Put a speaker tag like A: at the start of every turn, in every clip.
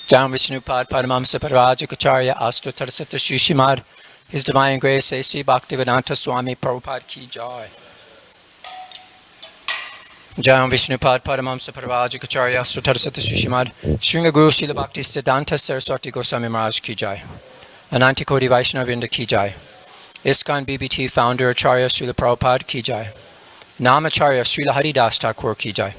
A: Jam Vishnupad Paramamsa Parajikacharya Astrotarsata Shishimad, His Divine Grace A.C. Bhaktivedanta Swami Prabhupada Ki Jai. Jam Vishnupad Paramamsa Parajikacharya Astrotarsata Shishimad, Shringa Guru Srila Bhakti Siddhanta Saraswati Goswami Maharaj Ki Jai. Ananti Koti Vaishnavinda Ki Jai. ISKCON BBT Founder Acharya Srila Prabhupada Ki Jai. Namacharya Srila Haridas Thakur Ki Jai.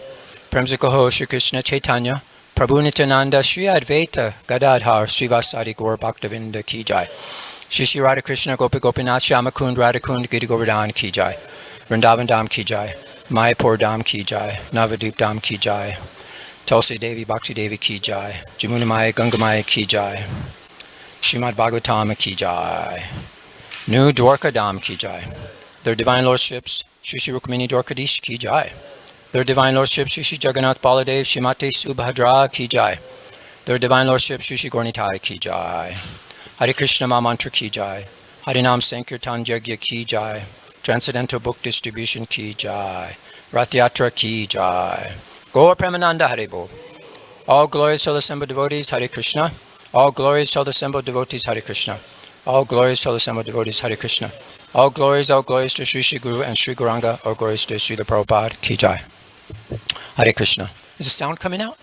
A: Premsikaho Shri Krishna Chaitanya Prabhu Nityananda Shri Advaita Gadadhar Srivasadi Gaur Bhaktavinda Ki Jai. Shri Shri Radha Krishna Gopi Gopinath Shyamakund Radhakund Giri Govardhan Ki Jai. Vrindavan Dham Ki Jai. Mayapur Dham Ki Jai. Navadvip Dham Ki Jai. Tulsi Devi Bhakti Devi Ki Jai. Jamunamaya Gangamaya Ki Jai. Srimad Bhagavatam Ki Jai. New Dwarka Dham Ki Jai. Their Divine Lordships Shri Shri Rukmini Dwarkadish Ki Jai. Their Divine Lordship Shri Shri Jagannath Baladev Shrimati Subhadra Ki Jai. Their Divine Lordship Shri Shri Gornitai Ki Jai. Hare Krishna Mahamantra Ki Jai. Harinam Sankirtan Yagya Ki Jai. Transcendental Book Distribution Ki Jai. Rath Ki Jai. Gaur Premananda Haribo. All glories shall assemble devotees Hare Krishna. All glories shall assemble devotees Hare Krishna. All glories shall assemble devotees Hare Krishna. All glories to Sri Sri Guru and Sri Gauranga. All glories to Srila Prabhupada Ki Jai. Hare Krishna. Is the sound coming out?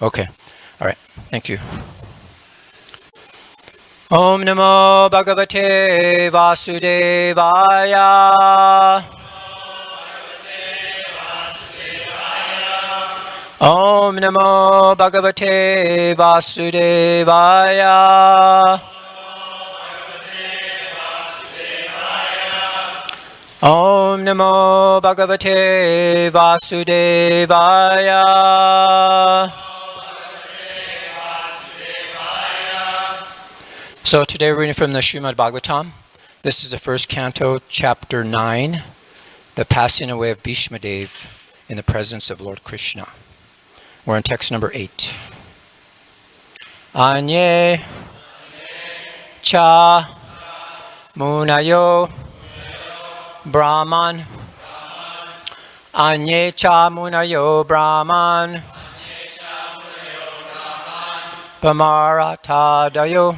A: Okay. All right. Thank you. Om Namo Bhagavate Vasudevaya. Om Namo Bhagavate Vasudevaya. Om Namo Bhagavate Vasudevaya. So today we're reading from the Srimad Bhagavatam. This is the first canto, chapter 9, the passing away of Bhishma Dev in the presence of Lord Krishna. We're in text number 8. Anye cha munayo Brahman. Anye cha munayo Brahman. Pamaratadayo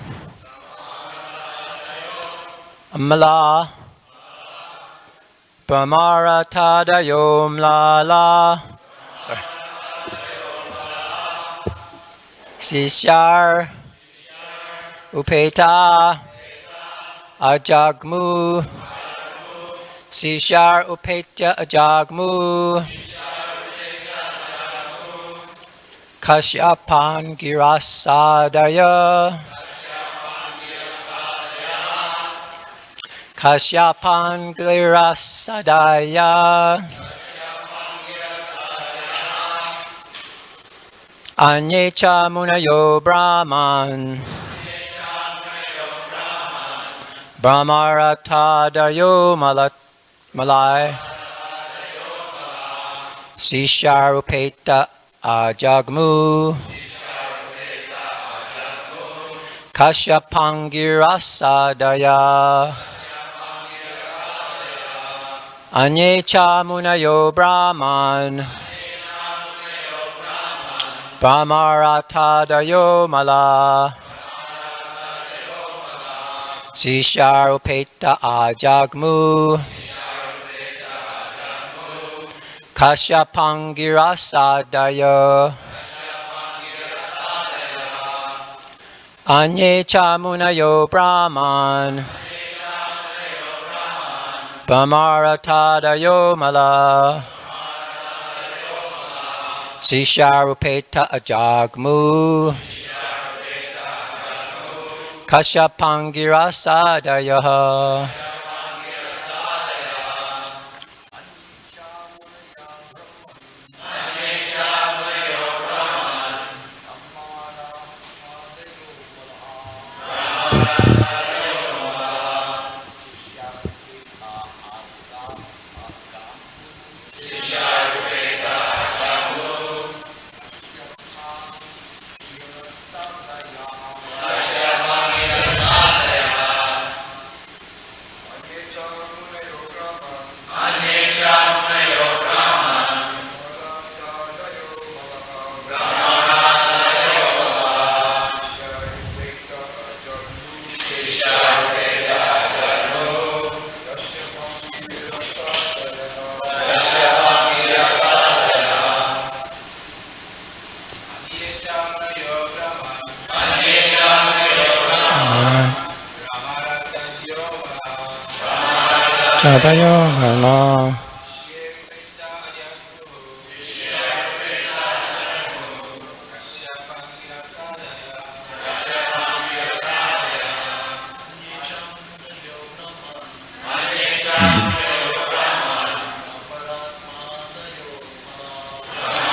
A: Mala. Pamaratadayo mlala. Sorry. Sisyar Upeta Ajagmu. Sishar Upetya Ajagmu. Kashyapan Girasadaya. Kashyapan Girasadaya. Anyecha Munayo Brahman. Brahmaratadayo Malai. Sisharupeta Ajagmu. Kashyapangirasadaya. Anyecha Munayo Brahman. Brahmaratadayo Mala. Sisharupeta Ajagmu. Kashyapangirasadaya. Anyecha Munayo Brahman. Brahmaratadayo Mala. Sisharupeta Ajagmu. Kashyapangirasadaya. Sadayogana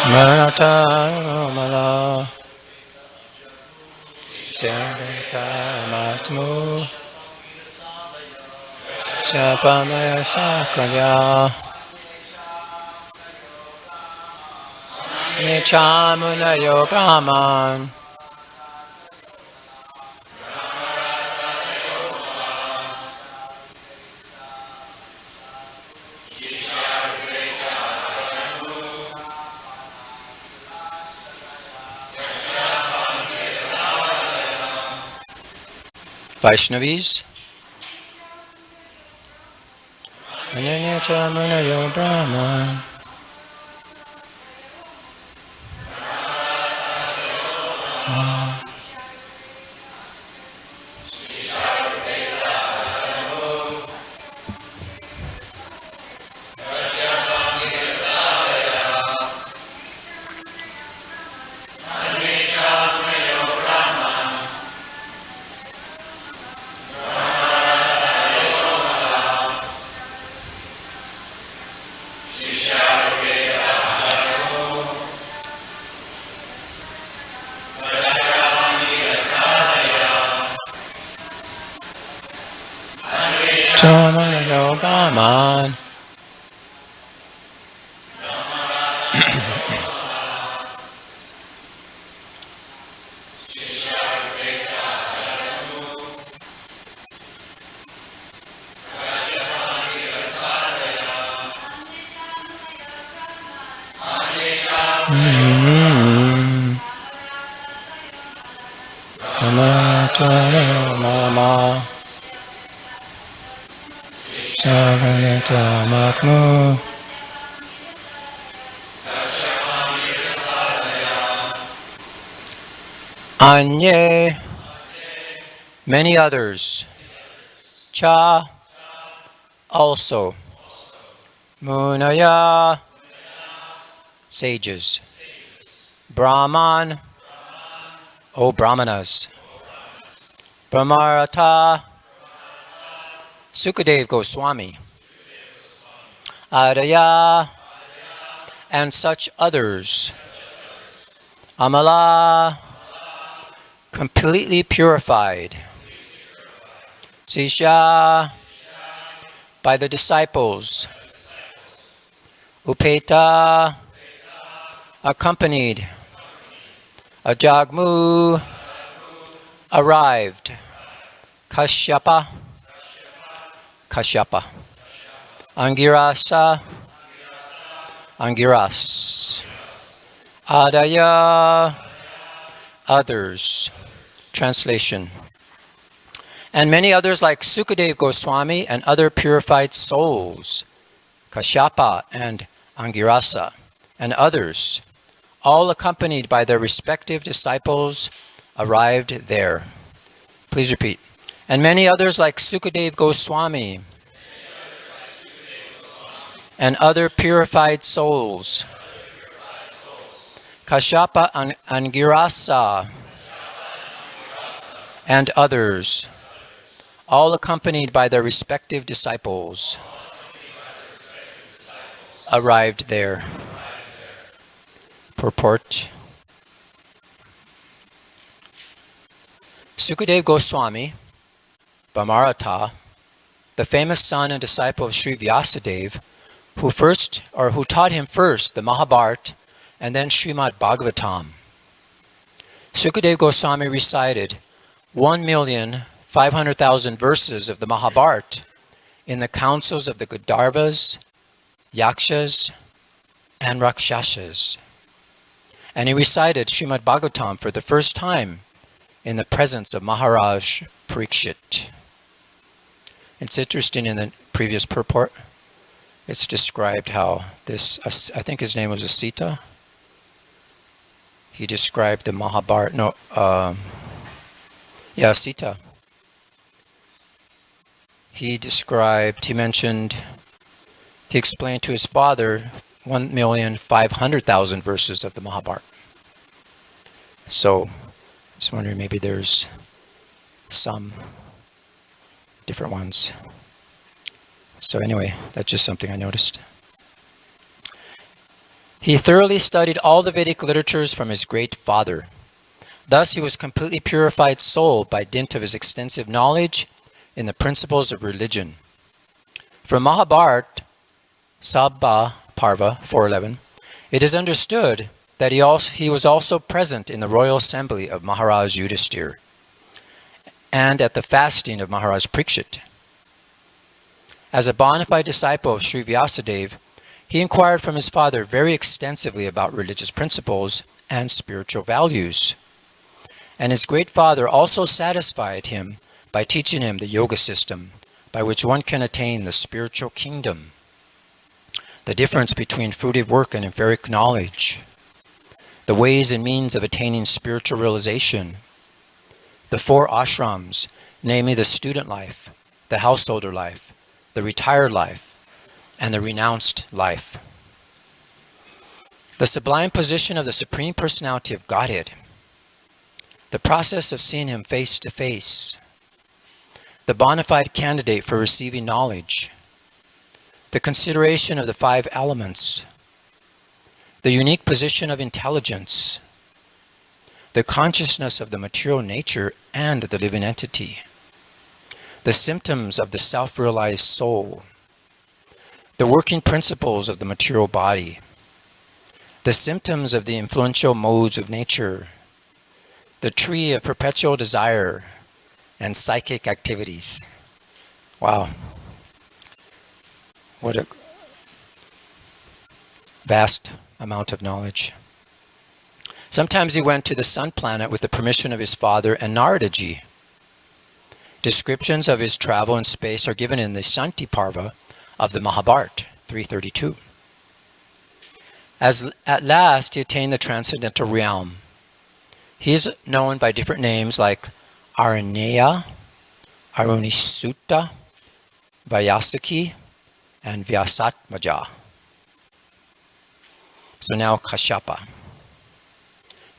A: Manata Mala Jagata Matmu Shapamaya Shakalya Nichamunayo Brahman Vaishnavis Nichamunayo Brahman Chamunayo Brahman Mama Saganita Makmu Anye many others Cha also Munaya sages Brahman O Brahmanas Brahmarata Sukadev Goswami Adaya and such others Amala completely purified Sisha by the disciples Upeta accompanied Ajagmu arrived Kashyapa Angirasa Angiras Adaya others translation and many others like Sukadev Goswami and other purified souls Kashyapa and Angirasa and others all accompanied by their respective disciples arrived there. Please repeat. And many others like Sukadev Goswami and other purified souls Kashyapa and Angirasa and others all accompanied by their respective disciples arrived there. Purport. Sukadev Goswami, Brahmarata, the famous son and disciple of Sri Vyasadeva, who taught him first the Mahabharata and then Srimad Bhagavatam. Sukadev Goswami recited 1,500,000 verses of the Mahabharata in the councils of the Gandharvas, Yakshas, and Rakshasas. And he recited Srimad Bhagavatam for the first time in the presence of Maharaj Parikshit. It's interesting in the previous purport, it's described how this, I think his name was Asita, he described the Mahabharata, Asita. he explained to his father 1,500,000 verses of the Mahabharata. So, I was wondering maybe there's some different ones. So anyway, that's just something I noticed. He thoroughly studied all the Vedic literatures from his great father. Thus he was completely purified soul by dint of his extensive knowledge in the principles of religion. From Mahabharata, Sabha Parva 411, it is understood that he was also present in the royal assembly of Maharaj Yudhishthir and at the fasting of Maharaj Parikshit. As a bona fide disciple of Sri Vyasadeva, he inquired from his father very extensively about religious principles and spiritual values. And his great father also satisfied him by teaching him the yoga system by which one can attain the spiritual kingdom, the difference between fruitive work and empiric knowledge, the ways and means of attaining spiritual realization, the 4 ashrams, namely the student life, the householder life, the retired life, and the renounced life. The sublime position of the Supreme Personality of Godhead, the process of seeing him face to face, the bona fide candidate for receiving knowledge, the consideration of the 5 elements, the unique position of intelligence, the consciousness of the material nature and the living entity, the symptoms of the self-realized soul, the working principles of the material body, the symptoms of the influential modes of nature, the tree of perpetual desire, and psychic activities. Wow. What a vast amount of knowledge. Sometimes he went to the sun planet with the permission of his father and Naradaji. Descriptions of his travel in space are given in the Shanti Parva of the Mahabharata 332. At last he attained the transcendental realm. He is known by different names like Araneya, Arunisuta, Vyasaki, and Vyasatmaja. So now Kashyapa.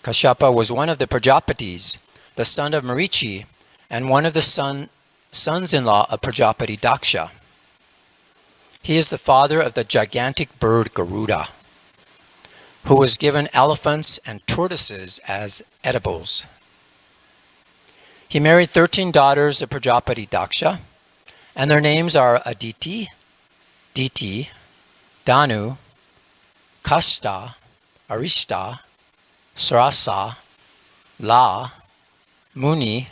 A: Kashyapa was one of the Prajapatis, the son of Marichi, and one of the sons-in-law of Prajapati Daksha. He is the father of the gigantic bird Garuda, who was given elephants and tortoises as edibles. He married 13 daughters of Prajapati Daksha, and their names are Aditi, Diti, Danu, Kasta, Arishta, Sarasa, La, Muni,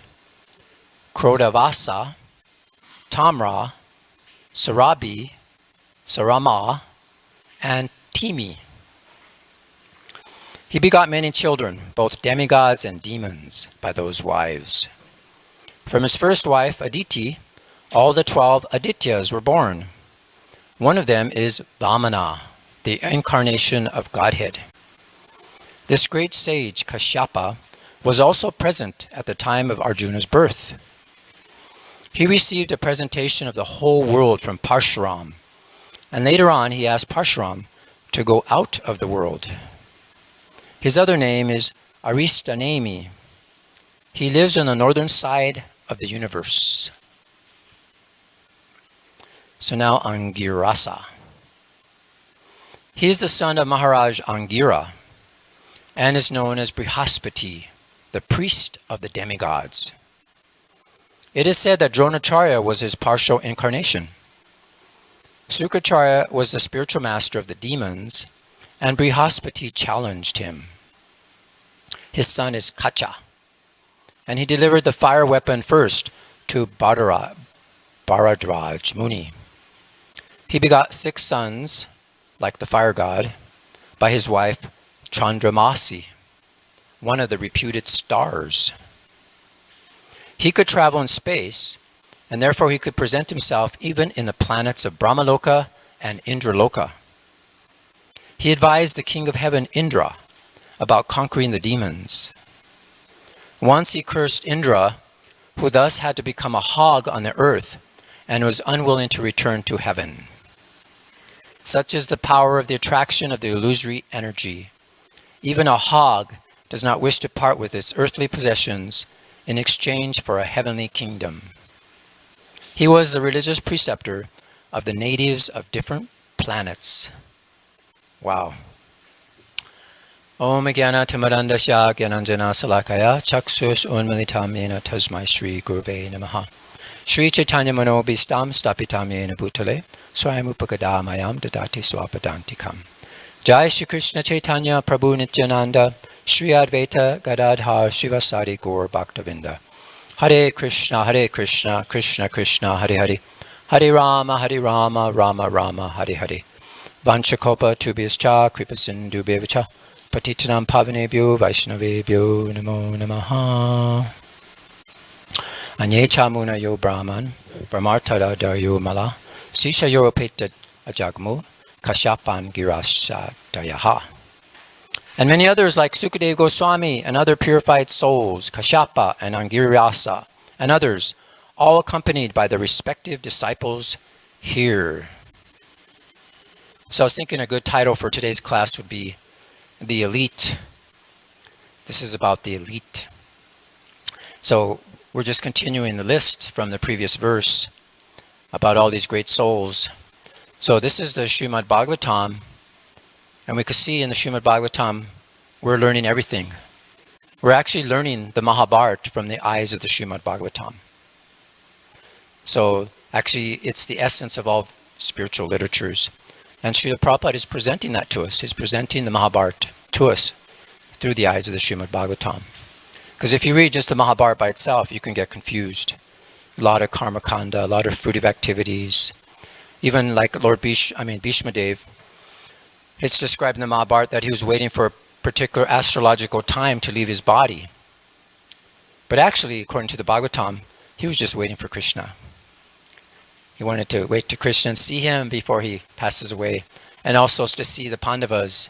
A: Krodavasa, Tamra, Sarabi, Sarama, and Timi. He begot many children, both demigods and demons, by those wives. From his first wife, Aditi, all the 12 Adityas were born. One of them is Vamana, the incarnation of Godhead. This great sage, Kashyapa, was also present at the time of Arjuna's birth. He received a presentation of the whole world from Parshuram, and later on he asked Parshuram to go out of the world. His other name is Aristanemi. He lives on the northern side of the universe. So now Angirasa. He is the son of Maharaj Angira and is known as Brihaspati, the priest of the demigods. It is said that Dronacharya was his partial incarnation. Sukracharya was the spiritual master of the demons, and Brihaspati challenged him. His son is Kacha, and he delivered the fire weapon first to Bharadraj Muni. He begot 6 sons, like the fire god, by his wife Chandramasi, one of the reputed stars. He could travel in space, and therefore he could present himself even in the planets of Brahmaloka and Indraloka. He advised the king of heaven, Indra, about conquering the demons. Once he cursed Indra, who thus had to become a hog on the earth and was unwilling to return to heaven. Such is the power of the attraction of the illusory energy. Even a hog does not wish to part with its earthly possessions in exchange for a heavenly kingdom. He was the religious preceptor of the natives of different planets. Wow. Om Gyana Tamarandasya Gyananjana Salakaya Chaksus Unmilitam Yena Tasmai Shri Guruve Namaha. Shri Chaitanya Mano Bistam Stapitam Yena Bhutale Swayam Upagada Mayam Dadati Swapadantikam. Jai Shri Krishna Chaitanya Prabhu Nityananda Shri Advaita Gadadhar Shivasari Gaur Bhaktavinda. Hare Krishna, Krishna Krishna, Hare Hare. Hare Rama, Rama Rama, Hare Hare. Vanchakopa Tubhyascha Kripasindu Bevacha Patitanam Pavanebhyo Vaishnavebhyo Namo Namaha. Anyecha Muna Yo Brahman Brahmartada Daryo Mala Sisha Yoropeta Ajagmu Kashapan Girasha Dayaha. And many others like Sukadeva Goswami and other purified souls, Kashyapa and Angirasa, and others, all accompanied by their respective disciples here. So I was thinking a good title for today's class would be The Elite. This is about the elite. So we're just continuing the list from the previous verse about all these great souls. So this is the Srimad Bhagavatam. And we can see in the Srimad Bhagavatam, we're learning everything. We're actually learning the Mahabharata from the eyes of the Srimad Bhagavatam. So actually, it's the essence of all spiritual literatures. And Srila Prabhupada is presenting that to us. He's presenting the Mahabharata to us through the eyes of the Srimad Bhagavatam. Because if you read just the Mahabharata by itself, you can get confused. A lot of karma kanda, a lot of fruitive activities. Even like Bhishma Dev, it's described in the Mahabharata that he was waiting for a particular astrological time to leave his body. But actually, according to the Bhagavatam, he was just waiting for Krishna. He wanted to wait to Krishna and see him before he passes away. And also to see the Pandavas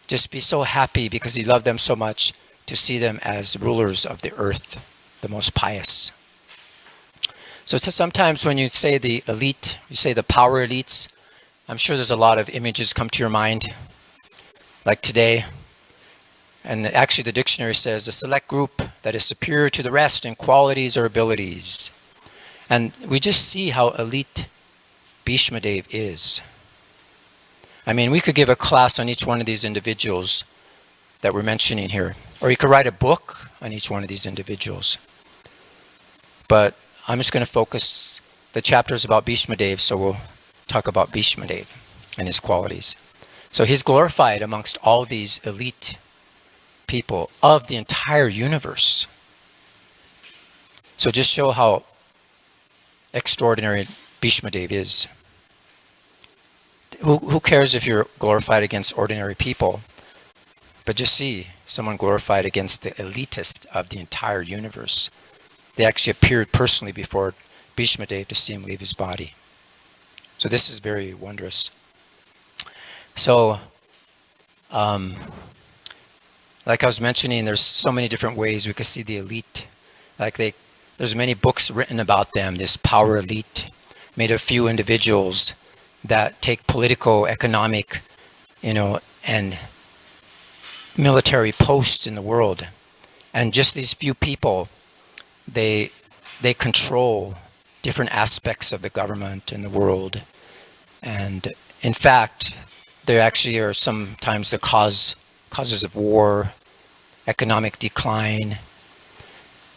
A: just be so happy because he loved them so much, to see them as rulers of the earth, the most pious. So sometimes when you say the elite, you say the power elites, I'm sure there's a lot of images come to your mind, like today. And actually the dictionary says a select group that is superior to the rest in qualities or abilities. And we just see how elite Bhishma Dev is. I mean, we could give a class on each one of these individuals that we're mentioning here. Or you could write a book on each one of these individuals. But I'm just going to focus the chapters about Bhishma Dev, so we'll talk about Bhishma Dev and his qualities. So he's glorified amongst all these elite people of the entire universe. So just show how extraordinary Bhishma Dev is. Who cares if you're glorified against ordinary people? But just see someone glorified against the elitist of the entire universe. They actually appeared personally before Bhishma Dev to see him leave his body. So this is very wondrous. So, like I was mentioning, there's so many different ways we could see the elite. There's many books written about them, this power elite, made of few individuals that take political, economic, and military posts in the world. And just these few people, they control different aspects of the government and the world. And in fact, they actually are sometimes the causes of war, economic decline,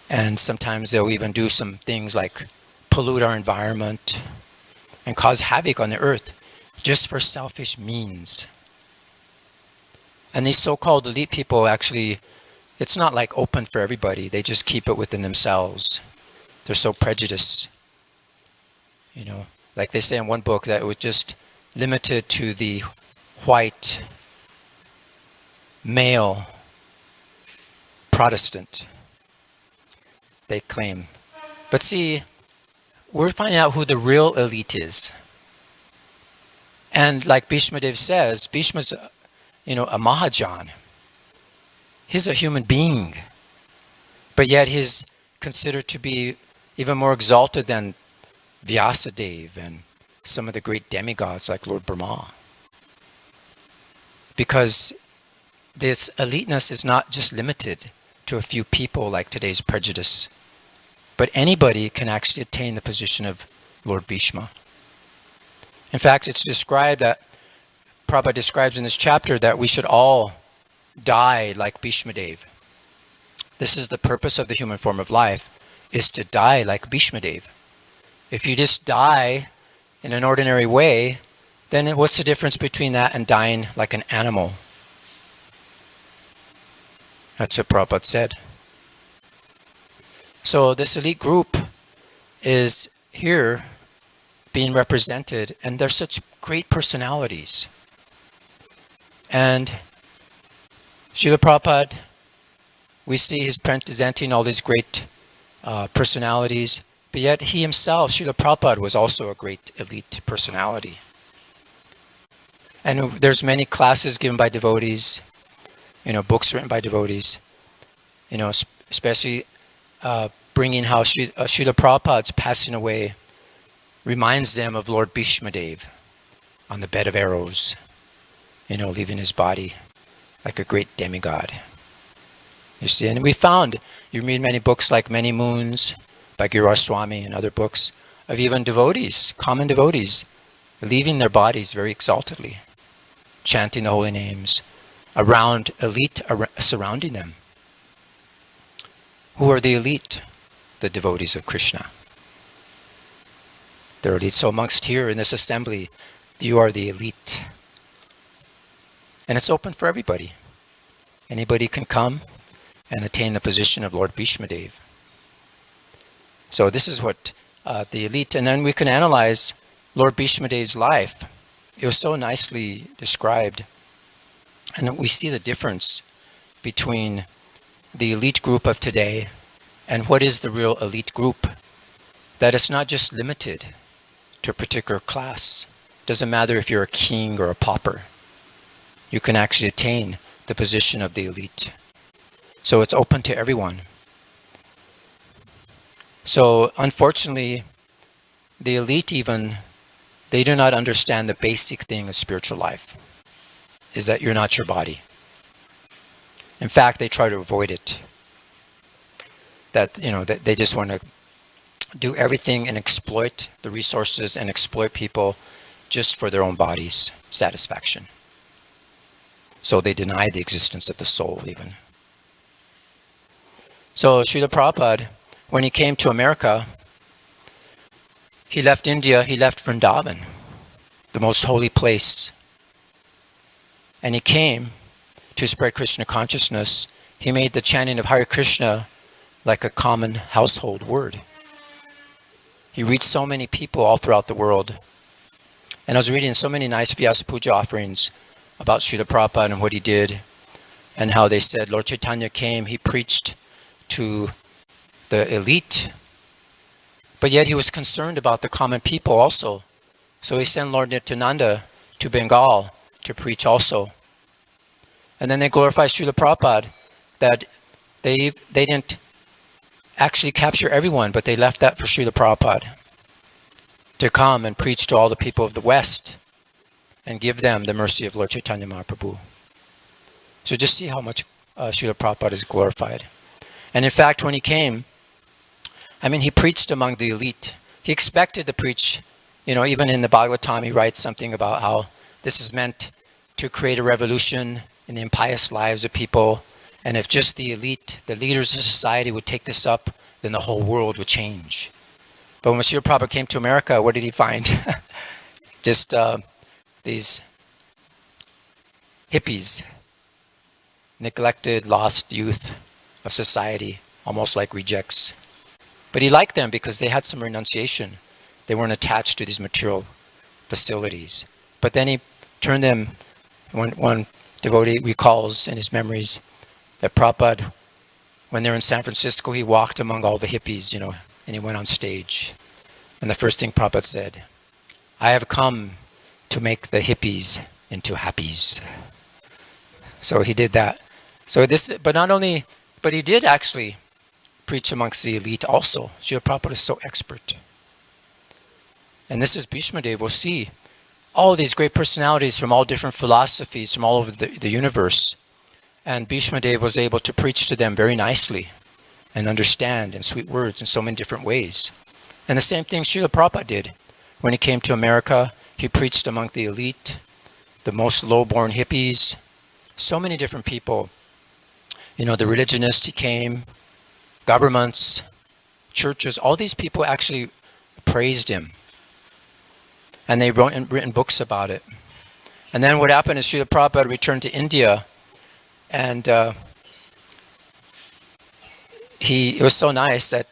A: and sometimes they'll even do some things like pollute our environment and cause havoc on the earth just for selfish means. And these so-called elite people actually, it's not like open for everybody. They just keep it within themselves. They're so prejudiced. Like they say in one book that it was just limited to the white male Protestant, they claim. But see, we're finding out who the real elite is. And like Bhishma Dev says, Bhishma's a Mahajan. He's a human being. But yet he's considered to be even more exalted than Vyasadeva and some of the great demigods like Lord Brahma. Because this eliteness is not just limited to a few people like today's prejudice, but anybody can actually attain the position of Lord Bhishma. In fact, it's described that, Prabhupada describes in this chapter that we should all die like Bhishma Dev. This is the purpose of the human form of life, is to die like Bhishma Dev. If you just die in an ordinary way, then what's the difference between that and dying like an animal? That's what Prabhupada said. So this elite group is here being represented, and they're such great personalities. And Srila Prabhupada, we see he's presenting all these great personalities, but yet he himself, Srila Prabhupada, was also a great elite personality. And there's many classes given by devotees, books written by devotees, especially bringing how Srila Prabhupada's passing away reminds them of Lord Bhishma Dev on the bed of arrows, leaving his body like a great demigod. You see, and we found, you read many books like Many Moons by Giriraj Swami and other books of even devotees, common devotees, leaving their bodies very exaltedly, chanting the holy names, around elite surrounding them. Who are the elite? The devotees of Krishna. They're elite. So amongst here in this assembly, you are the elite. And it's open for everybody. Anybody can come and attain the position of Lord Bhishma Dev. So this is what the elite, and then we can analyze Lord Bhishma Dev's life. It was so nicely described. And we see the difference between the elite group of today and what is the real elite group. That it's not just limited to a particular class. It doesn't matter if you're a king or a pauper. You can actually attain the position of the elite. So it's open to everyone. So unfortunately, the elite even, they do not understand the basic thing of spiritual life, is that you're not your body. In fact, they try to avoid it. That, that they just want to do everything and exploit the resources and exploit people just for their own body's satisfaction. So they deny the existence of the soul even. So Srila Prabhupada, when he came to America, he left India, he left Vrindavan, the most holy place. And he came to spread Krishna consciousness. He made the chanting of Hare Krishna like a common household word. He reached so many people all throughout the world. And I was reading so many nice Vyasa Puja offerings about Srila Prabhupada and what he did, and how they said Lord Chaitanya came, he preached to the elite, but yet he was concerned about the common people also. So he sent Lord Nityananda to Bengal to preach also. And then they glorified Srila Prabhupada, that they didn't actually capture everyone, but they left that for Srila Prabhupada to come and preach to all the people of the West and give them the mercy of Lord Chaitanya Mahaprabhu. So just see how much Srila Prabhupada is glorified. And in fact, when he came, he preached among the elite. He expected to preach, even in the Bhagavatam, he writes something about how this is meant to create a revolution in the impious lives of people. And if just the elite, the leaders of society would take this up, then the whole world would change. But when Srila Prabhupada came to America, what did he find? Just these hippies, neglected, lost youth of society, almost like rejects. But he liked them because they had some renunciation. They weren't attached to these material facilities. But then he turned them, one devotee recalls in his memories that Prabhupada, when they're in San Francisco, he walked among all the hippies, and he went on stage. And the first thing Prabhupada said, I have come to make the hippies into happies. So he did that. So but he did actually preach amongst the elite also. Srila Prabhupada is so expert. And this is Bhishma Dev. We'll see all these great personalities from all different philosophies from all over the universe. And Bhishma Dev was able to preach to them very nicely and understand in sweet words in so many different ways. And the same thing Srila Prabhupada did. When he came to America, he preached among the elite, the most low-born hippies, so many different people. The religionists, he came, governments, churches, all these people actually praised him. And they written books about it. And then what happened is Srila Prabhupada returned to India, and it was so nice that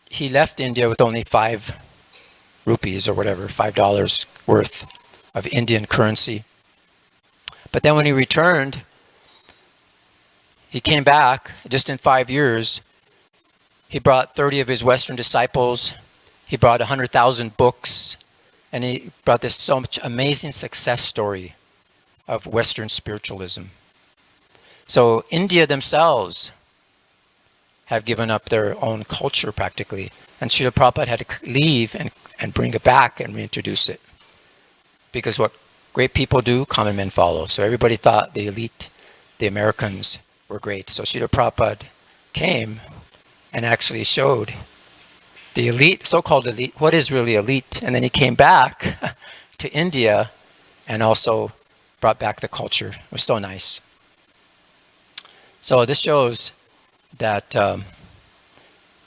A: he left India with only 5 rupees or whatever, $5 worth of Indian currency. But then when he returned, he came back. Just in 5 years, he brought 30 of his Western disciples. He brought 100,000 books. And he brought this so much amazing success story of Western spiritualism. So India themselves have given up their own culture practically. And Srila Prabhupada had to leave and bring it back and reintroduce it. Because what great people do, common men follow. So everybody thought the elite, the Americans, were great. So Srila Prabhupada came and actually showed the elite, so-called elite, what is really elite. And then he came back to India and also brought back the culture. It was so nice. So this shows that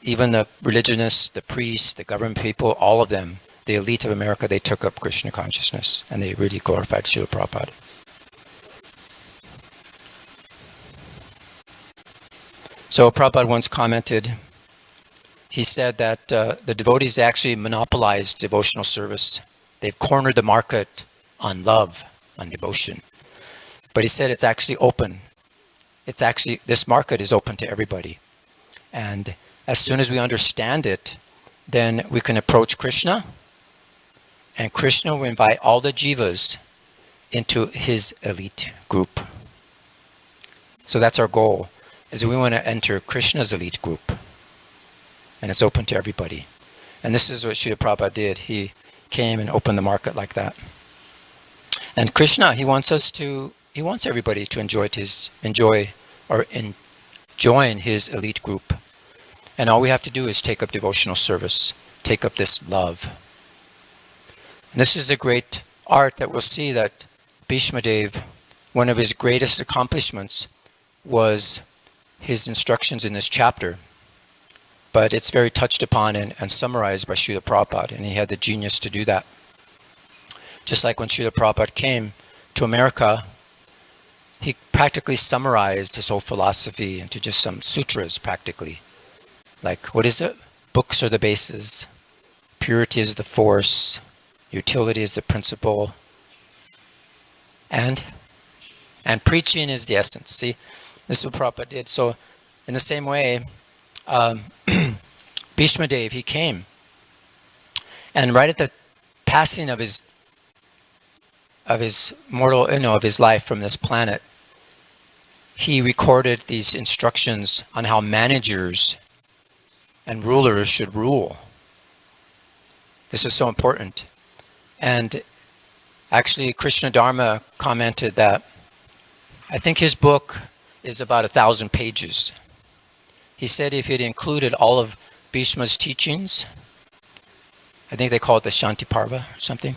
A: even the religionists, the priests, the government people, all of them, the elite of America, they took up Krishna consciousness and they really glorified Srila Prabhupada. So Prabhupada once commented, he said that the devotees actually monopolized devotional service. They've cornered the market on love, on devotion. But he said it's actually open. This market is open to everybody. And as soon as we understand it, then we can approach Krishna, and Krishna will invite all the jivas into his elite group. So that's our goal, is we want to enter Krishna's elite group. And it's open to everybody. And this is what Srila Prabhupada did. He came and opened the market like that. And Krishna, he wants everybody to join his elite group. And all we have to do is take up devotional service, take up this love. And this is a great art that we'll see that Bhishma Dev, one of his greatest accomplishments was his instructions in this chapter. But it's very touched upon and summarized by Srila Prabhupada, and he had the genius to do that. Just like when Srila Prabhupada came to America, he practically summarized his whole philosophy into just some sutras practically. Like, what is it? Books are the basis, purity is the force, utility is the principle, and preaching is the essence. See, this is what Prabhupada did. So in the same way, Bhishma Dev, he came, and right at the passing of his life from this planet, he recorded these instructions on how managers and rulers should rule. This is so important. And actually, Krishna Dharma commented that I think his book is about 1,000 pages. He said if he'd included all of Bhishma's teachings, I think they call it the Shanti Parva or something.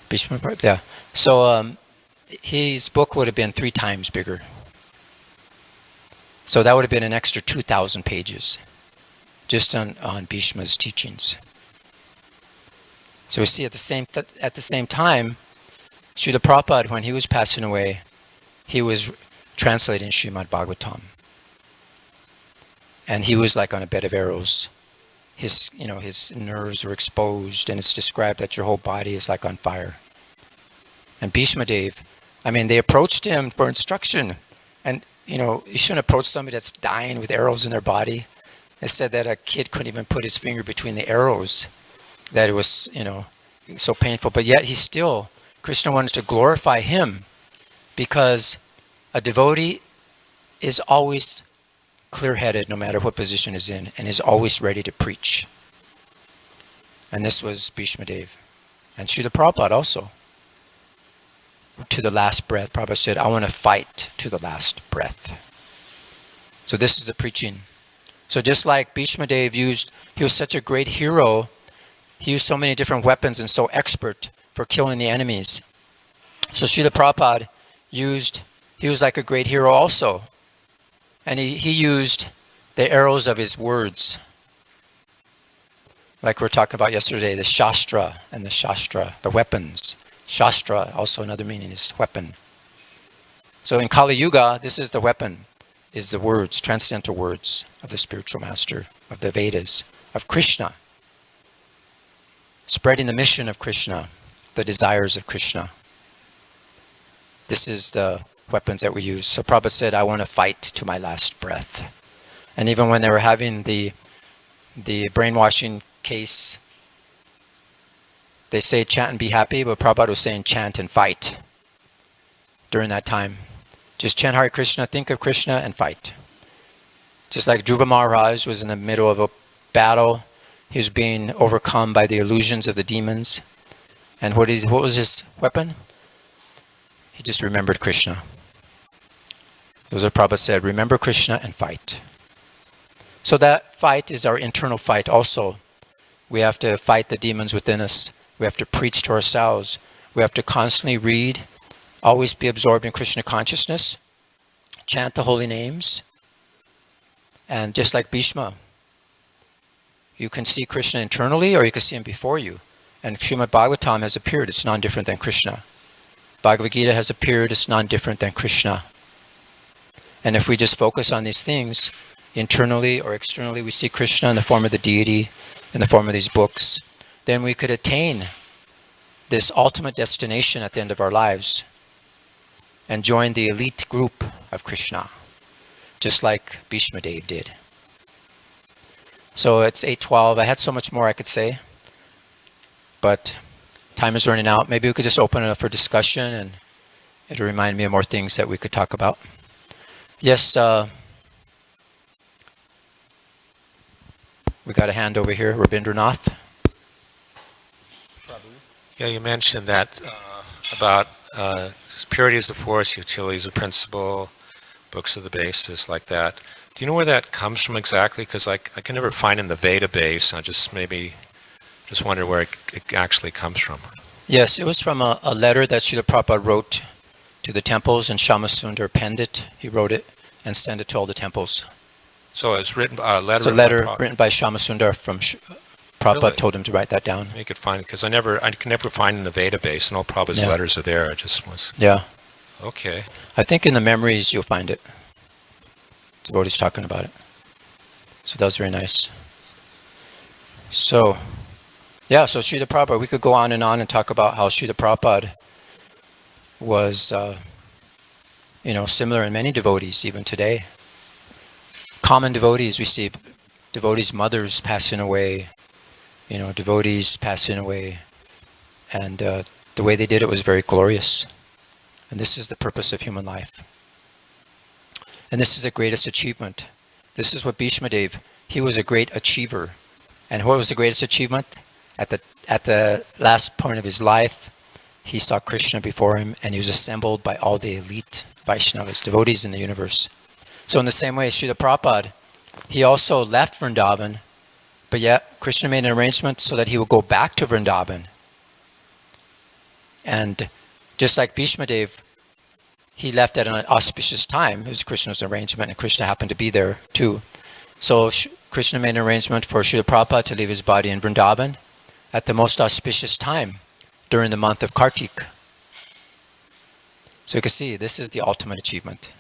A: Bhishma Parva, yeah. So his book would have been 3 times bigger. So that would have been an extra 2,000 pages just on Bhishma's teachings. So we see at the same time, Srila Prabhupada, when he was passing away, he was translating Srimad Bhagavatam. And he was like on a bed of arrows. His nerves were exposed, and it's described that your whole body is like on fire. And Bhishma Dev, they approached him for instruction. And, you shouldn't approach somebody that's dying with arrows in their body. It said that a kid couldn't even put his finger between the arrows, that it was, so painful. But yet Krishna wanted to glorify him, because a devotee is always clear-headed no matter what position is in, and is always ready to preach. And this was Bhishma Dev. And Srila Prabhupada also. To the last breath, Prabhupada said, I want to fight to the last breath. So this is the preaching. So just like Bhishma Dev he was such a great hero, he used so many different weapons and so expert for killing the enemies. So Srila Prabhupada he was like a great hero also. And he used the arrows of his words. Like we were talking about yesterday, the Shastra and the Shastra, the weapons. Shastra, also another meaning is weapon. So in Kali Yuga, this is the weapon, is the words, transcendental words of the spiritual master, of the Vedas, of Krishna. Spreading the mission of Krishna, the desires of Krishna. This is the weapons that we use. So Prabhupada said, I want to fight to my last breath. And even when they were having the brainwashing case, they say chant and be happy, but Prabhupada was saying chant and fight during that time. Just chant Hare Krishna, think of Krishna, and fight. Just like Dhruva Maharaj was in the middle of a battle, he was being overcome by the illusions of the demons. And what was his weapon? He just remembered Krishna. Those are Prabhupada said, remember Krishna and fight. So that fight is our internal fight also. We have to fight the demons within us. We have to preach to ourselves. We have to constantly read, always be absorbed in Krishna consciousness, chant the holy names. And just like Bhishma, you can see Krishna internally or you can see him before you. And Srimad Bhagavatam has appeared, it's non-different than Krishna. Bhagavad Gita has appeared, it's non-different than Krishna. And if we just focus on these things, internally or externally, we see Krishna in the form of the deity, in the form of these books, then we could attain this ultimate destination at the end of our lives and join the elite group of Krishna, just like Bhishma Dev did. So it's 8:12. I had so much more I could say, but time is running out. Maybe we could just open it up for discussion and it'll remind me of more things that we could talk about. Yes, we got a hand over here, Rabindranath.
B: Yeah, you mentioned that about purity is the force, utility is the principle, books are the basis, like that. Do you know where that comes from exactly? Because I can never find in the Veda base. I just wonder where it actually comes from.
A: Yes, it was from a letter that Srila Prabhupada wrote to the temples, and Shamasundar penned it. He wrote it and sent it to all the temples.
B: So it's written a letter.
A: It's a letter written by Shamasundar from Prabhupada. Really? Told him to write that down.
B: You could find it because I can never find in the Veda base, and all Prabhupada's letters are there. I just was.
A: Yeah.
B: Okay.
A: I think in the memories you'll find it. The devotee's talking about it. So that was very nice. So, yeah, so Srila Prabhupada, we could go on and talk about how Srila Prabhupada was, similar in many devotees, even today. Common devotees, we see devotees' mothers passing away, devotees passing away. And the way they did it was very glorious. And this is the purpose of human life. And this is the greatest achievement. This is what Bhishma Dev, he was a great achiever. And what was the greatest achievement? At the last point of his life, he saw Krishna before him, and he was assembled by all the elite Vaishnavas, devotees in the universe. So in the same way, Srila Prabhupada, he also left Vrindavan, but yet Krishna made an arrangement so that he would go back to Vrindavan. And just like Bhishma Dev, he left at an auspicious time. It was Krishna's arrangement, and Krishna happened to be there too. So Krishna made an arrangement for Srila Prabhupada to leave his body in Vrindavan at the most auspicious time during the month of Kartik. So you can see, this is the ultimate achievement.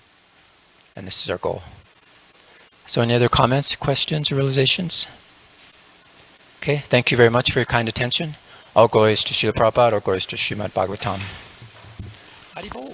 A: And this is our goal. So any other comments, questions, or realizations? Okay, thank you very much for your kind attention. All glories to Srila Prabhupada, all glories to Srimad Bhagavatam. Haribol.